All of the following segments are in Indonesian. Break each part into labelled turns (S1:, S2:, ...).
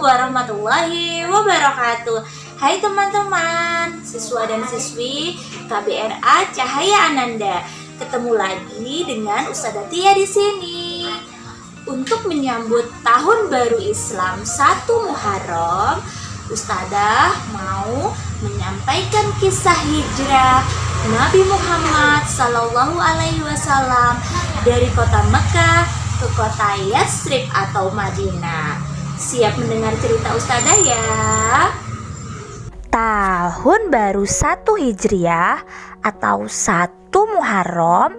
S1: warahmatullahi wabarakatuh. Hai teman-teman, siswa dan siswi KBRA Cahaya Ananda. Ketemu lagi dengan Ustazah Tia di sini. Untuk menyambut tahun baru Islam 1 Muharram, Ustazah mau menyampaikan kisah hijrah Nabi Muhammad SAW dari kota Mekah ke kota Yatsrib atau Madinah. Siap mendengar cerita Ustazah ya?
S2: Tahun baru 1 Hijriah atau 1 Muharram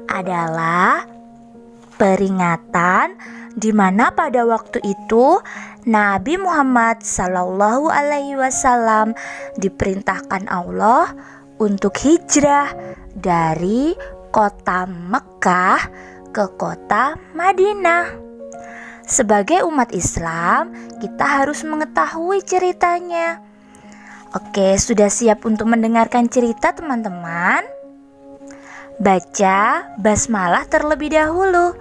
S2: adalah peringatan di mana pada waktu itu Nabi Muhammad SAW diperintahkan Allah untuk hijrah dari kota Mekah ke kota Madinah. Sebagai umat Islam, kita harus mengetahui ceritanya. Oke, sudah siap untuk mendengarkan cerita teman-teman? Baca basmalah terlebih dahulu.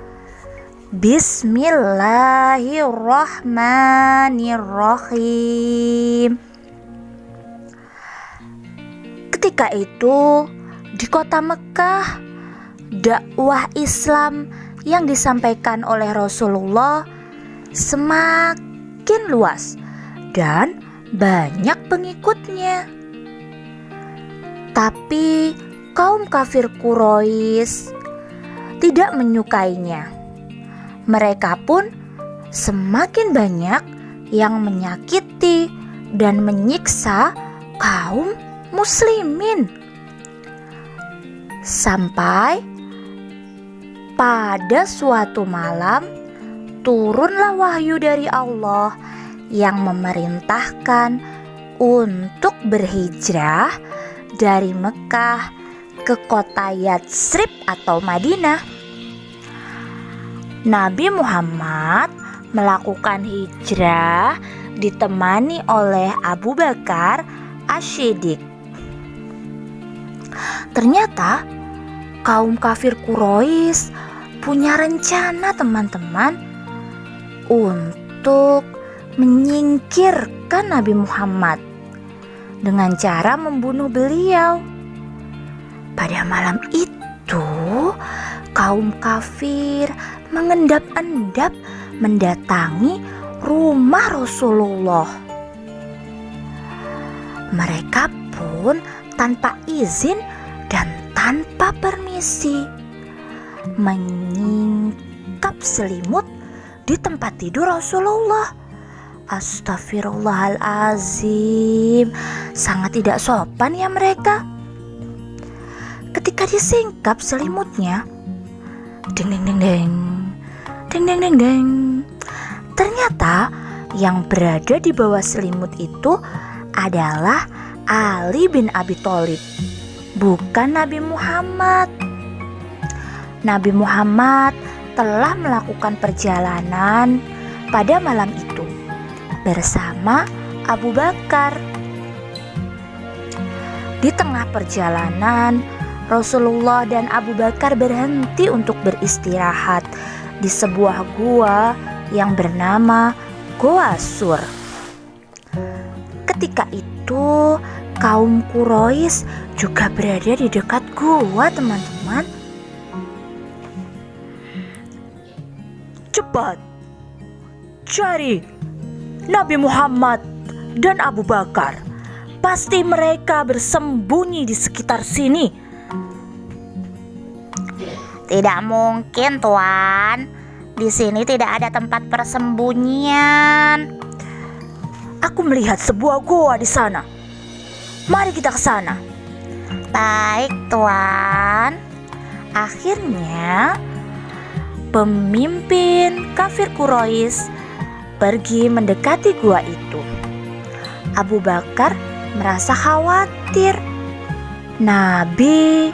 S2: Bismillahirrahmanirrahim. Ketika itu, di kota Mekah, dakwah Islam yang disampaikan oleh Rasulullah semakin luas dan banyak pengikutnya. Tapi kaum kafir Quraisy tidak menyukainya. Mereka pun semakin banyak yang menyakiti dan menyiksa kaum muslimin. Sampai pada suatu malam turunlah wahyu dari Allah yang memerintahkan untuk berhijrah dari Mekah ke kota Yatsrib atau Madinah. Nabi Muhammad melakukan hijrah ditemani oleh Abu Bakar As-Siddiq. Ternyata kaum kafir Quraisy punya rencana teman-teman untuk menyingkirkan Nabi Muhammad dengan cara membunuh beliau. Pada malam itu, kaum kafir mengendap-endap mendatangi rumah Rasulullah. Mereka pun tanpa izin dan tanpa permisi menyingkap selimut di tempat tidur Rasulullah. Astagfirullahalazim, sangat tidak sopan ya mereka. Ketika disingkap selimutnya, ding ding ding ding, ding ding ding ding, ternyata yang berada di bawah selimut itu adalah Ali bin Abi Thalib, bukan Nabi Muhammad. Nabi Muhammad telah melakukan perjalanan pada malam itu bersama Abu Bakar. Di tengah perjalanan, Rasulullah dan Abu Bakar berhenti untuk beristirahat di sebuah gua yang bernama Goa Sur. Ketika itu, kaum Quraisy juga berada di dekat gua, teman-teman. Cepat, cari Nabi Muhammad dan Abu Bakar. Pasti mereka bersembunyi di sekitar sini.
S3: Tidak mungkin, Tuan. Di sini tidak ada tempat persembunyian.
S2: Aku melihat sebuah goa di sana. Mari kita ke sana.
S3: Baik, Tuan.
S2: Akhirnya, pemimpin kafir Quraisy pergi mendekati gua itu. Abu Bakar merasa khawatir Nabi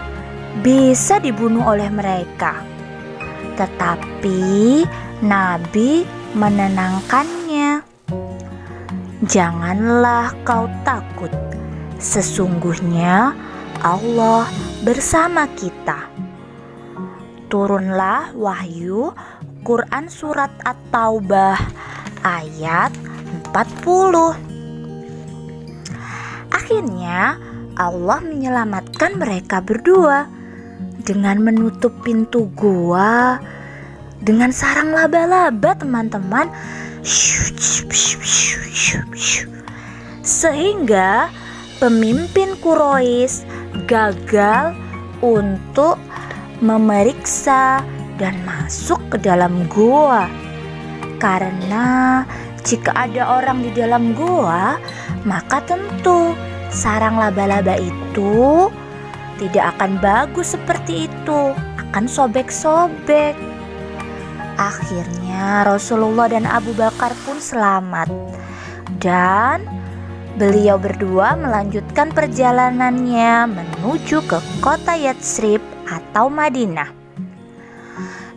S2: bisa dibunuh oleh mereka. Tetapi Nabi menenangkannya. Janganlah kau takut. Sesungguhnya Allah bersama kita. Turunlah wahyu Quran surat At-Taubah ayat Akhirnya Allah menyelamatkan mereka berdua dengan menutup pintu gua dengan sarang laba-laba, teman-teman. Sehingga pemimpin Quraisy gagal untuk memeriksa dan masuk ke dalam gua. Karena jika ada orang di dalam gua, maka tentu sarang laba-laba itu tidak akan bagus seperti itu, akan sobek-sobek. Akhirnya Rasulullah dan Abu Bakar pun selamat, dan beliau berdua melanjutkan perjalanannya menuju ke kota Yatsrib atau Madinah.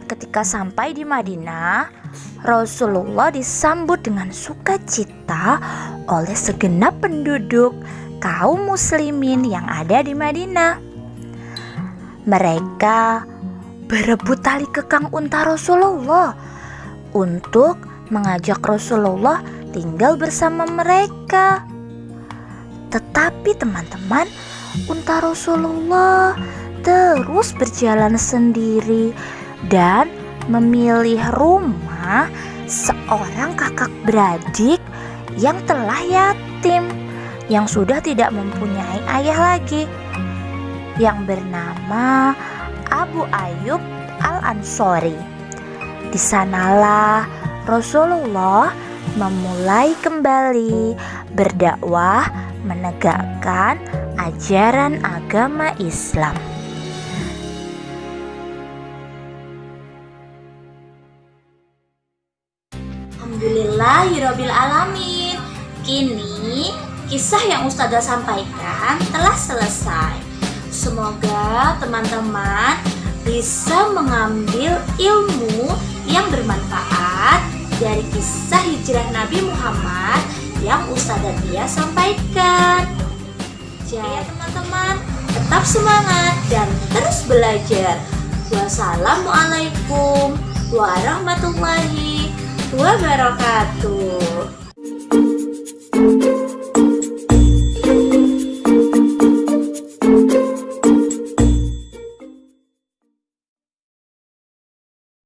S2: Ketika sampai di Madinah, Rasulullah disambut dengan sukacita oleh segenap penduduk kaum muslimin yang ada di Madinah. Mereka berebut tali kekang unta Rasulullah untuk mengajak Rasulullah tinggal bersama mereka. Tetapi teman-teman, unta Rasulullah terus berjalan sendiri dan memilih rumah seorang kakak beradik yang telah yatim, yang sudah tidak mempunyai ayah lagi, yang bernama Abu Ayyub Al-Ansori. Di sanalah Rasulullah memulai kembali berdakwah, menegakkan ajaran agama Islam.
S1: Alhamdulillahirabbil alamin. Kini kisah yang Ustazah sampaikan telah selesai. Semoga teman-teman bisa mengambil ilmu yang bermanfaat dari kisah hijrah Nabi Muhammad yang Ustazah Tia sampaikan. Jadi teman-teman, tetap semangat dan terus belajar. Wassalamualaikum warahmatullahi wabarakatuh.